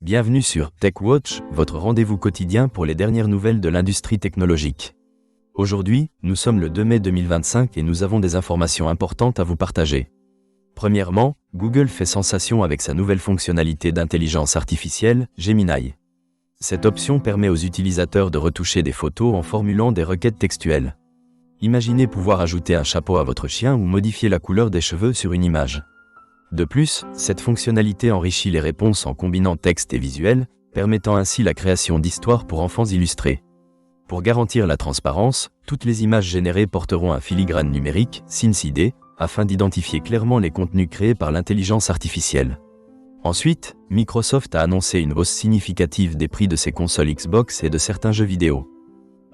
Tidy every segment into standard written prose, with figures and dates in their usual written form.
Bienvenue sur TechWatch, votre rendez-vous quotidien pour les dernières nouvelles de l'industrie technologique. Aujourd'hui, nous sommes le 2 mai 2025 et nous avons des informations importantes à vous partager. Premièrement, Google fait sensation avec sa nouvelle fonctionnalité d'intelligence artificielle, Gemini. Cette option permet aux utilisateurs de retoucher des photos en formulant des requêtes textuelles. Imaginez pouvoir ajouter un chapeau à votre chien ou modifier la couleur des cheveux sur une image. De plus, cette fonctionnalité enrichit les réponses en combinant texte et visuel, permettant ainsi la création d'histoires pour enfants illustrées. Pour garantir la transparence, toutes les images générées porteront un filigrane numérique, SINS-ID, afin d'identifier clairement les contenus créés par l'intelligence artificielle. Ensuite, Microsoft a annoncé une hausse significative des prix de ses consoles Xbox et de certains jeux vidéo.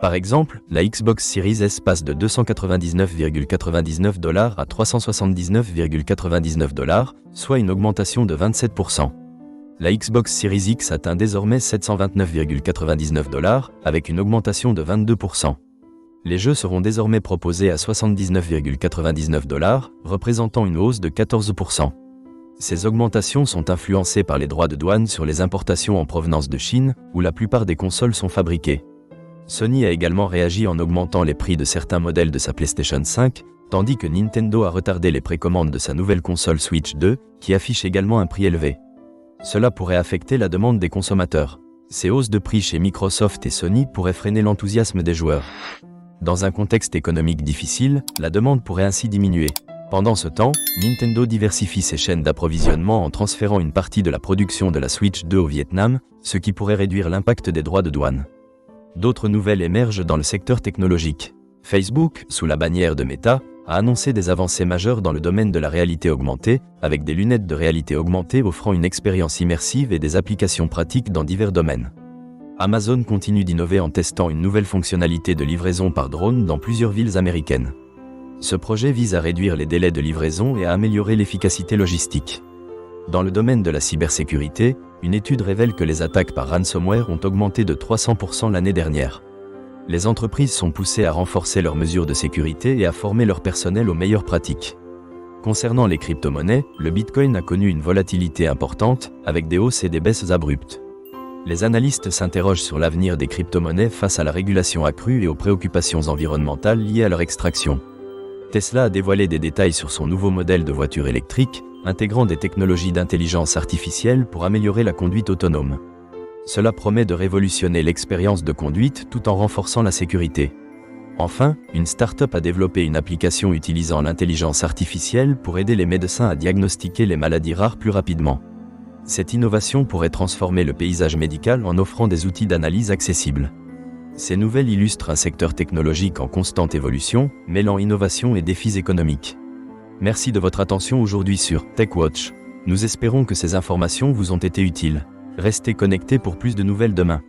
Par exemple, la Xbox Series S passe de $299,99 à $379,99, soit une augmentation de 27%. La Xbox Series X atteint désormais $729,99, avec une augmentation de 22%. Les jeux seront désormais proposés à $79,99, représentant une hausse de 14%. Ces augmentations sont influencées par les droits de douane sur les importations en provenance de Chine, où la plupart des consoles sont fabriquées. Sony a également réagi en augmentant les prix de certains modèles de sa PlayStation 5, tandis que Nintendo a retardé les précommandes de sa nouvelle console Switch 2, qui affiche également un prix élevé. Cela pourrait affecter la demande des consommateurs. Ces hausses de prix chez Microsoft et Sony pourraient freiner l'enthousiasme des joueurs. Dans un contexte économique difficile, la demande pourrait ainsi diminuer. Pendant ce temps, Nintendo diversifie ses chaînes d'approvisionnement en transférant une partie de la production de la Switch 2 au Vietnam, ce qui pourrait réduire l'impact des droits de douane. D'autres nouvelles émergent dans le secteur technologique. Facebook, sous la bannière de Meta, a annoncé des avancées majeures dans le domaine de la réalité augmentée, avec des lunettes de réalité augmentée offrant une expérience immersive et des applications pratiques dans divers domaines. Amazon continue d'innover en testant une nouvelle fonctionnalité de livraison par drone dans plusieurs villes américaines. Ce projet vise à réduire les délais de livraison et à améliorer l'efficacité logistique. Dans le domaine de la cybersécurité, une étude révèle que les attaques par ransomware ont augmenté de 300% l'année dernière. Les entreprises sont poussées à renforcer leurs mesures de sécurité et à former leur personnel aux meilleures pratiques. Concernant les crypto-monnaies, le Bitcoin a connu une volatilité importante, avec des hausses et des baisses abruptes. Les analystes s'interrogent sur l'avenir des crypto-monnaies face à la régulation accrue et aux préoccupations environnementales liées à leur extraction. Tesla a dévoilé des détails sur son nouveau modèle de voiture électrique, intégrant des technologies d'intelligence artificielle pour améliorer la conduite autonome. Cela promet de révolutionner l'expérience de conduite tout en renforçant la sécurité. Enfin, une start-up a développé une application utilisant l'intelligence artificielle pour aider les médecins à diagnostiquer les maladies rares plus rapidement. Cette innovation pourrait transformer le paysage médical en offrant des outils d'analyse accessibles. Ces nouvelles illustrent un secteur technologique en constante évolution, mêlant innovation et défis économiques. Merci de votre attention aujourd'hui sur TechWatch. Nous espérons que ces informations vous ont été utiles. Restez connectés pour plus de nouvelles demain.